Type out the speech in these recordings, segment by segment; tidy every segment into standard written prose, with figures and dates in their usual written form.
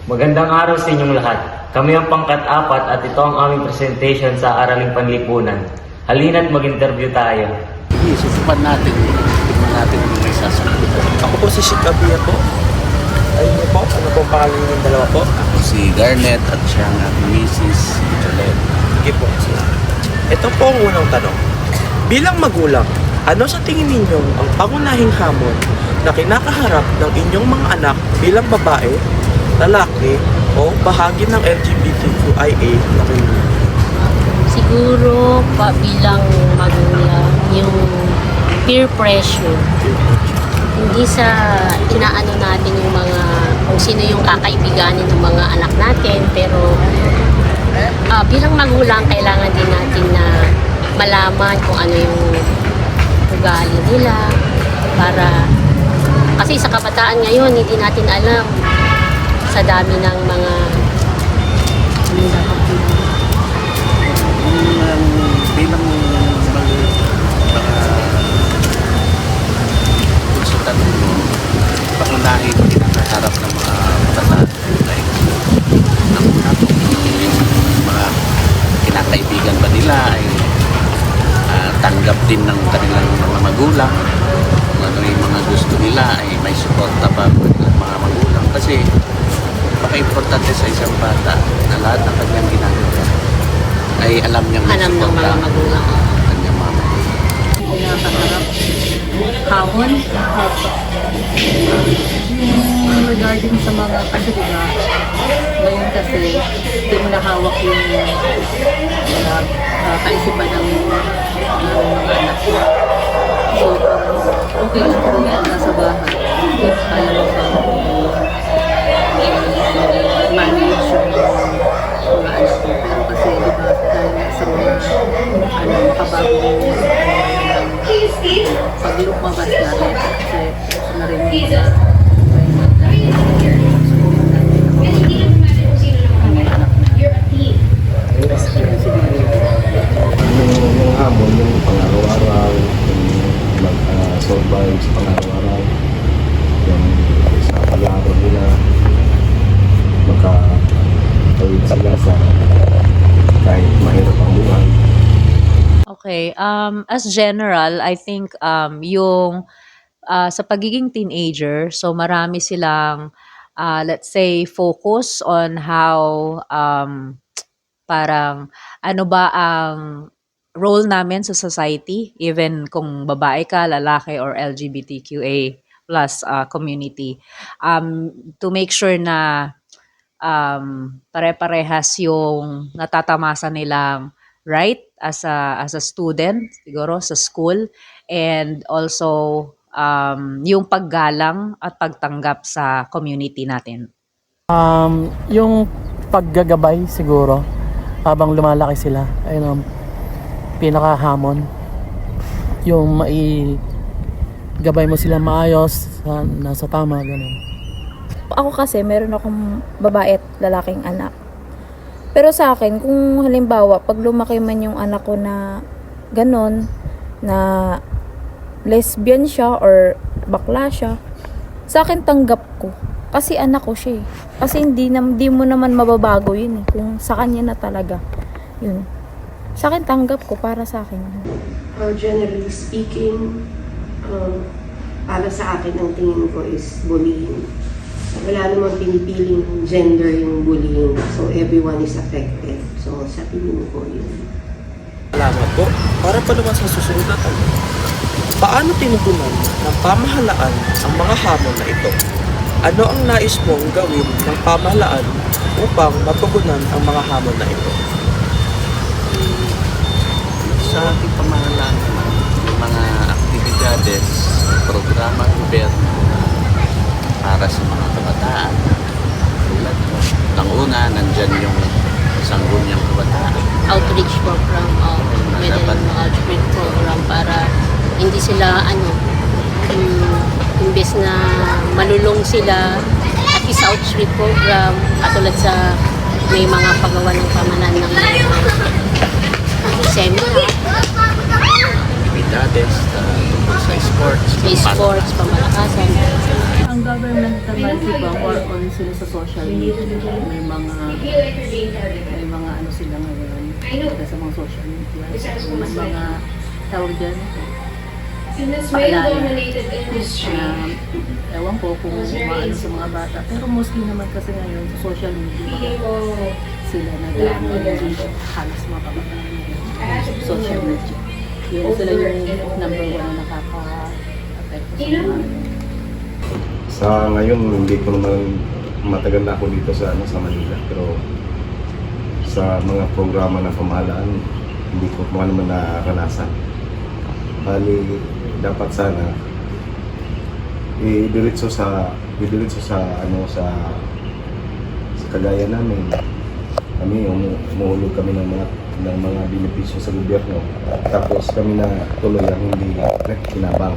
Magandang araw sa inyong lahat. Kami ang pangkat-4 at ito ang aming presentation sa Araling Panlipunan. Halina't mag-interview tayo. Susupan natin. Tignan natin kung may sasagot. Ako po si Sheik Abia po. Ayun niyo po, ano po pangalan yung dalawa po? Ako si Garnet at siya ang aking Mrs. Jolette. Sige po. Ito po ang unang tanong. Bilang magulang, ano sa tingin ninyo ang pangunahing hamon na kinakaharap ng inyong mga anak bilang babae, lalaki, o bahagi ng LGBTQIA na community? Siguro bilang magulang, yung peer pressure. Hindi sa inaano natin yung mga, kung sino yung kakaibiganin ng mga anak natin, pero bilang magulang, kailangan din natin na malaman kung ano yung ugali nila para, kasi sa kabataan ngayon, hindi natin alam sa dami ng mga Bilang mga konsultan mo, pangunahin kinakaharap ng mga kabataan like yung mga kinakaibigan ba nila ay tanggap din ng kanilang mga magulang, kung ano yung mga gusto nila ay may suporta ba ng mga magulang, kasi paka-importante sa isang bata na lahat ng kanyang ginagawa ay alam niyang may alam ng suporta mga magulang. ng kanyang mga magulang. Nakaharap hamon yung regarding sa mga kasiga ngayon kasi hindi mo nahawak yung kaisipan ng mga anak mo. So okay lang kung yan nasa bahay if kaya mo pa manage yung mga anak mo. Pero kasi diba dahil sa mga kabagong pag lumabas natin kasi gusto na rin yung hamon, yung pang-araw-araw, yung mag-survive sa pang-araw-araw, yung sa palaro nila, magkatawid sila sa kahit mahirap ang buhay. Okay, as general, I think yung sa pagiging teenager, so marami silang let's say focus on how parang ano ba ang role namin sa society, even kung babae ka, lalaki, or LGBTQA plus community, to make sure na pare-parehas yung natatamasa nilang right as a student, siguro sa school, and also yung paggalang at pagtanggap sa community natin. Yung paggagabay siguro habang lumalaki sila, ayun, pinakahamon yung gabay mo sila maayos, nasa tama, ganun. Ako kasi meron akong babae at lalaking anak. Pero sa akin, kung halimbawa, pag lumaki man yung anak ko na ganon, na lesbian siya or bakla siya, sa akin tanggap ko. Kasi anak ko siya eh. Kasi hindi mo naman mababago yun eh. Kung sa kanya na talaga. Yun. Sa akin tanggap ko, para sa akin. Generally speaking, para sa akin, ang tingin ko is bullying. Wala namang pinipiling gender yung bullying. So, everyone is affected. So, sa tingin ko yun. Salamat po. Para pa naman sa susunod na tanong. Paano tinutunan ng pamahalaan ang mga hamon na ito? Ano ang nais mong gawin ng pamahalaan upang matugunan ang mga hamon na ito? Sa ating pamahalaan naman, yung mga aktibidades, programa gobyerno para sa mga kabataan. Tulad ng una, nandyan yung Sangguniang Kabataan. Outreach program, outreach program para hindi sila imbes na malulong sila, at least outreach program, katulad sa may mga paggawa ng pamanan ng seminar, Actividades tungkol sa sports, may sports, pamalakasan. Ang government naman diba, more on sila sa social media. May mga ano sila ngayon sa mga social media. So, may mga tawag dyan, paalala. Ewan ko kung umaano sa mga bata. Pero mostly naman kasi ngayon sa social media, sila halos mga kabataan ngayon. Social media. Yun sila yung number one na nakaka-apekto sa mga Sa ngayon, hindi ko naman matagal na ako dito sa Manila. Pero sa mga programa ng pamahalaan, hindi ko naman naranasan. Bali, dapat sana idiretso sa kagaya namin. Kami umuulog kami ng mga benepisyo sa gobyerno. Tapos kami na tuloy ang hindi kinabang.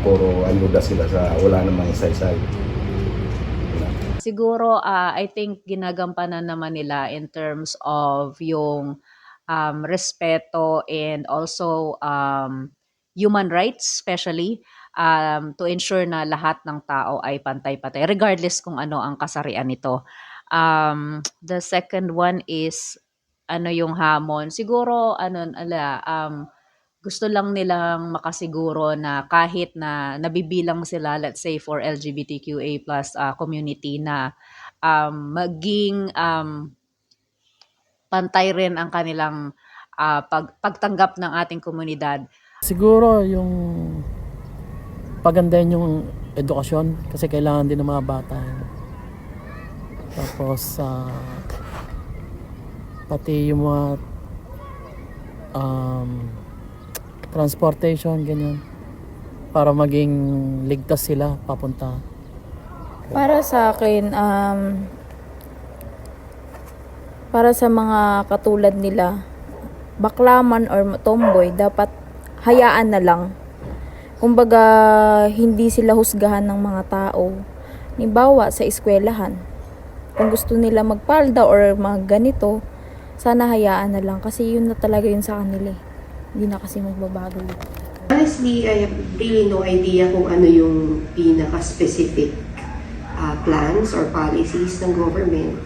Puro ayuda sila sa wala namang saysay. Siguro, I think ginagampanan naman nila in terms of yung respeto and also human rights, especially to ensure na lahat ng tao ay pantay-patay, regardless kung ano ang kasarian nito. The second one is, ano yung hamon? Siguro, gusto lang nilang makasiguro na kahit na nabibilang sila, let's say for LGBTQA+ community, na maging pantay rin ang kanilang pagtanggap ng ating komunidad. Siguro yung pagandahin yung edukasyon kasi kailangan din ng mga bata. Tapos pati yung mga transportation, ganyan, para maging ligtas sila papunta. Para sa akin, para sa mga katulad nila, baklaman or tomboy, dapat hayaan na lang. Kumbaga, hindi sila husgahan ng mga tao. Halimbawa, sa eskwelahan, kung gusto nila magpalda or ganito, sana hayaan na lang. Kasi yun na talaga yun sa kanila. Hindi na kasi magbabago. Honestly, I have really no idea kung ano yung pinaka-specific plans or policies ng government.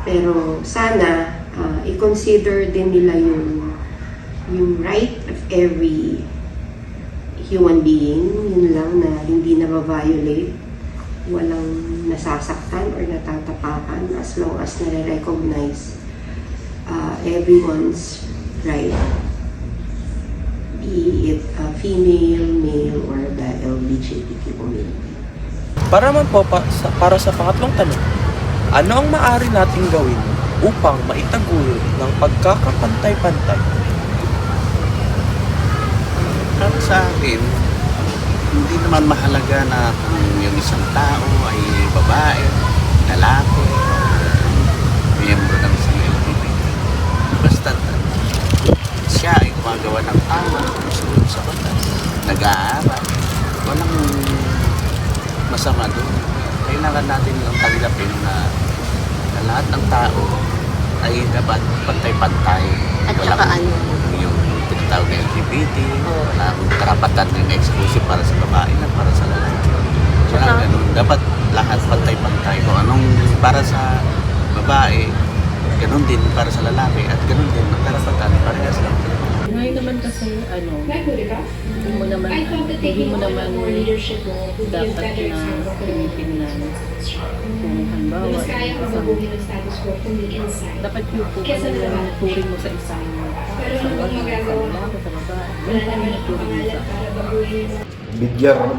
Pero sana i-consider din nila yung right of every human being, yun lang, na hindi na-violate, walang nasasaktan or natatapakan as long as nare-recognize everyone's right, be it female, male, or the LGBTQ community. Para man po para sa pangatlong tanong, ano ang maaari nating gawin upang maitaguyod ng pagkakapantay-pantay? Para sa akin, hindi naman mahalaga na kung yung isang tao ay babae, lalaki, miyembro ng isang LGBT. Basta siya ay gumagawa ng tama, susunod sa batas, nag-aaral, walang masama doon. Kailangan natin yung tanggapin na lahat ng tao ay dapat pantay-pantay. At saka yung tinatawag na LGBT, walang karapatan yung exclusive para sa babae na para sa lalaki. Walang ganun. Dapat lahat pantay-pantay. Kung anong para sa babae, ganun din para sa lalaki, at ganun din ang karapatan parehas lang. Ngayon naman kasi, hindi mo naman dapat na pinipinan kung halimbawa, dapat yung turing mo sa isang lalaki, sa babae, yung turing mo sa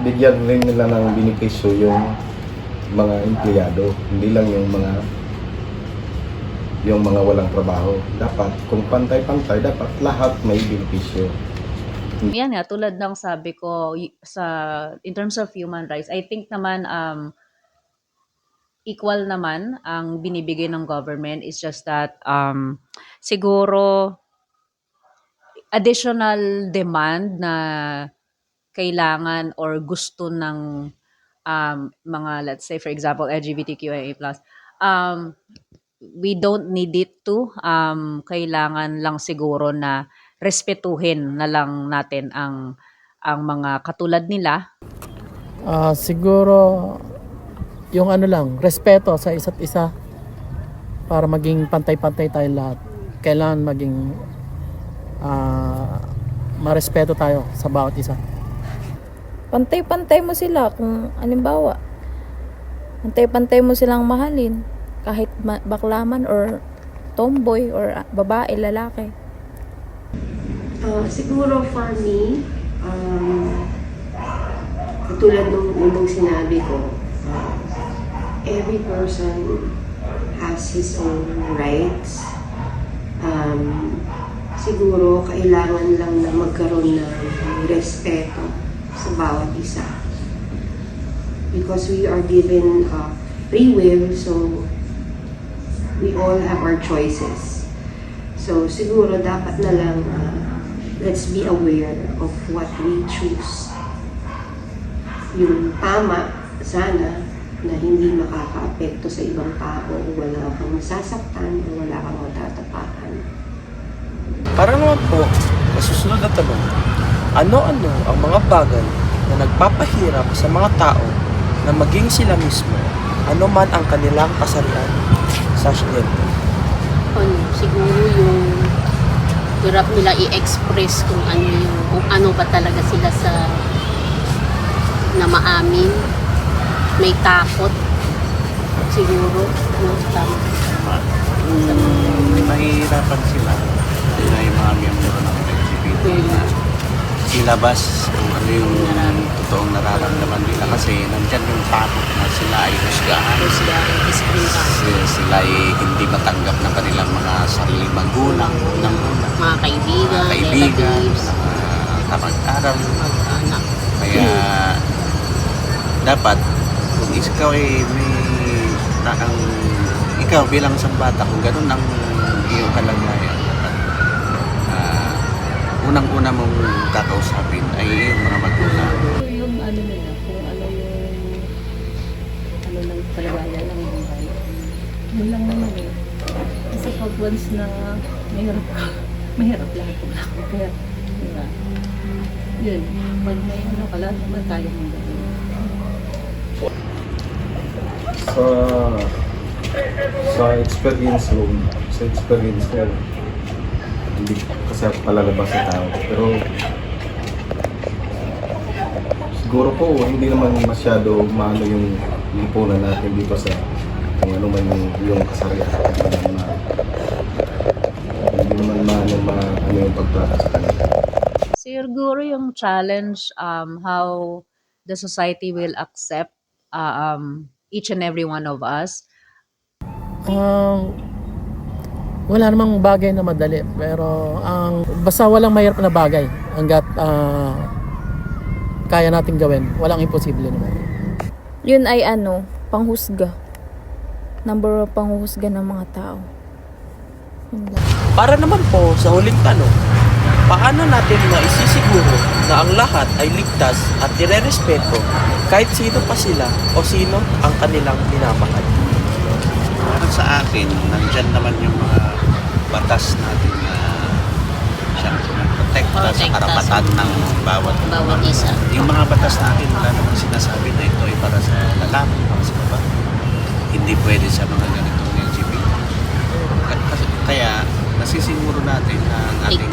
Bigyan rin nila ng benepisyo yung mga empleyado, hindi lang yung mga walang trabaho. Dapat, kung pantay-pantay, dapat lahat may benepisyo. Yan nga, tulad ng sabi ko, in terms of human rights, I think naman equal naman ang binibigay ng government. It's just that siguro additional demand na kailangan or gusto ng mga, let's say for example, LGBTQIA+, we don't need it to. Kailangan lang siguro na respetuhin na lang natin ang mga katulad nila. Siguro yung ano lang, respeto sa isa't isa para maging pantay-pantay tayo lahat. Kailangan maging marespeto tayo sa bawat isa. Pantay-pantay mo sila kung halimbawa, pantay-pantay mo silang mahalin kahit baklaman or tomboy or babae, lalaki. Siguro for me, tulad nung unang sinabi ko, every person has his own rights. Siguro kailangan lang na magkaroon ng respeto sa bawat isa. Because we are given free will, so we all have our choices. So siguro dapat na lang let's be aware of what we choose. Yung tama, sana, na hindi makaka-apekto sa ibang tao, wala kang masasaktan o wala kang matatapakan. Para naman po, sa susunod na tanong, ano-ano ang mga bagay na nagpapahirap sa mga tao na maging sila mismo, ano man ang kanilang kasarian sa gender? Siguro yung hirap nila i-express kung ano ba talaga sila sa na maamin. May takot siguro, tama. Mahirapan sila na yung mga miyembro ng LGBT na silabas kung ano yung totoong nararamdaman nila kasi nandyan yung takot na sila ay husgahan. Sila ay hindi matanggap ng kanilang mga sariling magulang, Mga kaibigan, relatives, kapag-aral. anak. Kaya dapat kung ikaw ay ikaw bilang isang bata, kung ganun ang iyong kalagayan, unang-una mong kakausapin ay iyong mga magulang. Yung ano nila, kung ano ng kalagayan ng buhay. Yun lang naman eh. Kasi pag once na mahirap ka, mahirap lahat ng ako. Kaya, diba? Yun, pag may ano ka, lahat naman tayo mong gawin. Sa experience ko, hindi kasi ako palalabas sa tao. Pero siguro po, hindi naman masyado maano yung lipunan natin dito sa kung ano man yung kasarian. Hindi naman maano yung pagtrato sa kanila. Siguro yung challenge, how the society will accept each and every one of us. Wala namang bagay na madali, pero basta walang mahirap na bagay hanggat kaya nating gawin. Walang imposible naman. Yun ay panghusga. Number one panghusga ng mga tao. Yun lang. Para naman po sa huling tanong, paano natin maisisiguro na ang lahat ay ligtas at irerespeto kahit sino pa sila o sino ang kanilang minamahal? Para sa akin, nandyan naman yung mga batas natin na siyempre protekta sa karapatan ng bawat isa. Yung mga batas natin, wala namang sinasabi na ito ay para sa lalaki, para sa babae. Hindi pwede sa mga ganitong LGBT. Kaya nasisiguro natin na ang ating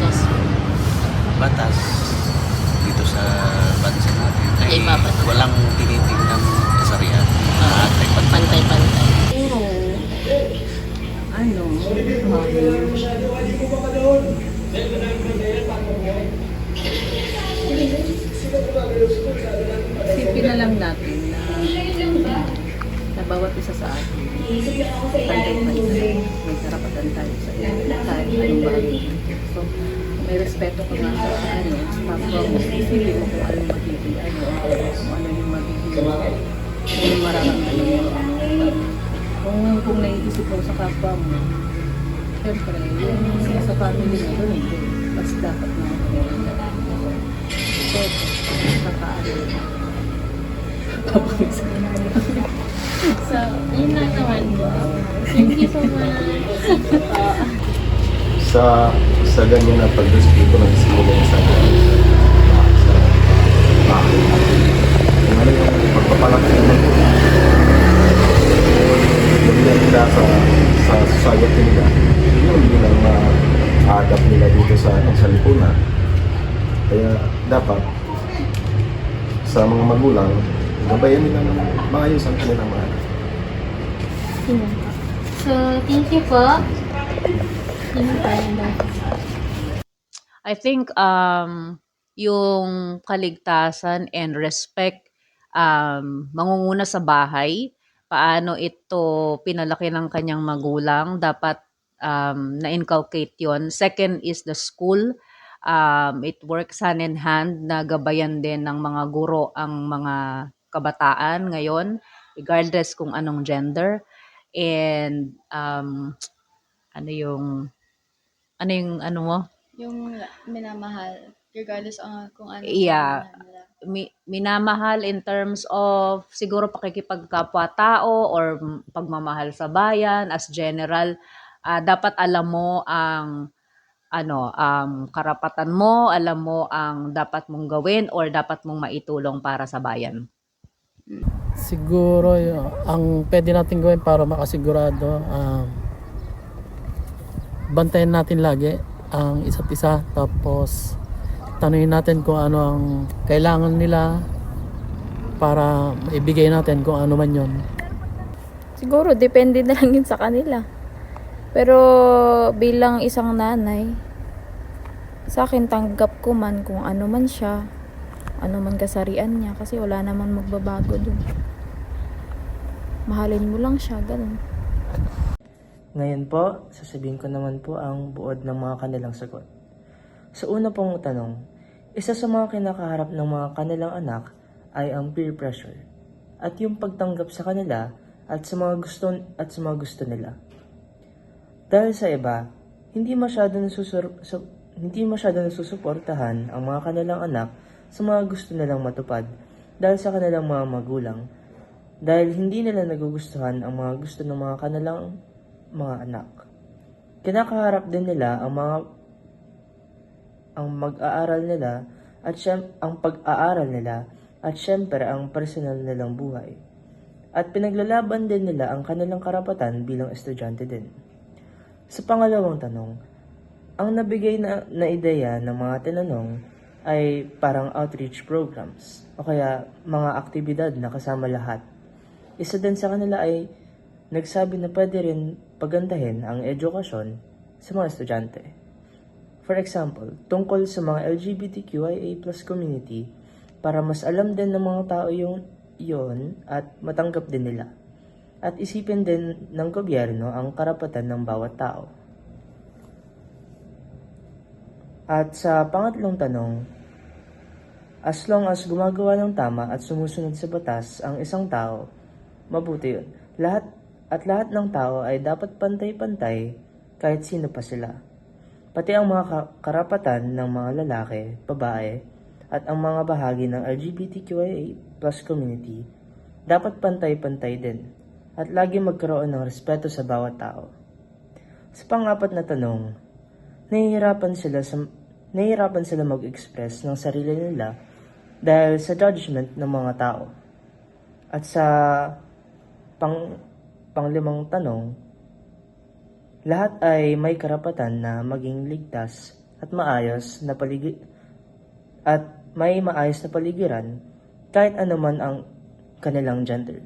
batas dito sa bansa natin ay walang tinitingnan kasarian. Lahat ay Pantay-pantay. Isipin na lang natin na bawat isa sa atin, pantay-pantay, may karapatan tayo sa kahit anong bagay. So, may respeto ka nga sa kapwa mo, isipin mo kung ano yung magiging kung yung mararamdaman mo. Kung naiisip mo sa kapwa mo, siyempre, yung sa family mo, doon mas dapat na So, yun lang naman po. Thank you so much. Sa ganyan na pag-respeto nagsimula sa bakit kung ano yung pagpapalaki ng magulang. Magiging nila sa society nila, yun bilang ma-adapt nila dito sa lipunan. Kaya dapat sa mga magulang, gabayan nila ng maayos ang kanilang mga anak. So, thank you po. Thank you po. I think yung kaligtasan and respect mangunguna sa bahay, paano ito pinalaki ng kanyang magulang, dapat na-inculcate yon. Second is the school. It works hand in hand na gabayan din ng mga guro ang mga kabataan ngayon, regardless kung anong gender. And ano mo? Yung minamahal, regardless kung ano Yeah. yung nila. Minamahal in terms of siguro pakikipagkapwa-tao or pagmamahal sa bayan as general. Dapat alam mo ang karapatan mo, alam mo ang dapat mong gawin or dapat mong maitulong para sa bayan. Siguro ang pwede natin gawin para makasigurado, bantayan natin lagi ang isa't isa, tapos tanungin natin kung ano ang kailangan nila para maibigay natin kung ano man yon. Siguro, depende na lang yun sa kanila. Pero bilang isang nanay, sa akin tanggap ko man kung ano man siya, ano man kasarian niya, kasi wala naman magbabago dun. Mahalin mo lang siya, ganun. Ngayon po, sasabihin ko naman po ang buod ng mga kanilang sagot. Sa una pong tanong, isa sa mga kinakaharap ng mga kanilang anak ay ang peer pressure at yung pagtanggap sa kanila at sa mga gusto nila. Dahil sa iba, hindi masyado nasusuportahan ang mga kanilang anak sa mga gusto nilang matupad dahil sa kanilang mga magulang, dahil hindi nila nagugustuhan ang mga gusto ng mga kanilang mga anak. Kinakaharap din nila ang mag-aaral nila at ang pag-aaral nila at syempre ang personal nilang buhay. At pinaglalaban din nila ang kanilang karapatan bilang estudyante din. Sa pangalawang tanong, ang nabigay na ideya ng mga tinanong ay parang outreach programs o kaya mga aktibidad na kasama lahat. Isa din sa kanila ay nagsabi na pwede rin pagandahin ang edukasyon sa mga estudyante. For example, tungkol sa mga LGBTQIA+ community para mas alam din ng mga tao yun at matanggap din nila. At isipin din ng gobyerno ang karapatan ng bawat tao. At sa pangatlong tanong, as long as gumagawa ng tama at sumusunod sa batas ang isang tao, mabuti yun. Lahat ng tao ay dapat pantay-pantay kahit sino pa sila. Pati ang mga karapatan ng mga lalaki, babae, at ang mga bahagi ng LGBTQIA+ community dapat pantay-pantay din at lagi magkaroon ng respeto sa bawat tao. Sa pang-apat na tanong, nahihirapan sila mag-express ng sarili nila dahil sa judgment ng mga tao. At sa panglimang tanong, lahat ay may karapatan na maging ligtas at maayos na paligiran kahit anuman ang kanilang gender.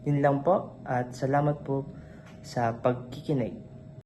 Yun lang po at salamat po sa pagkikinig.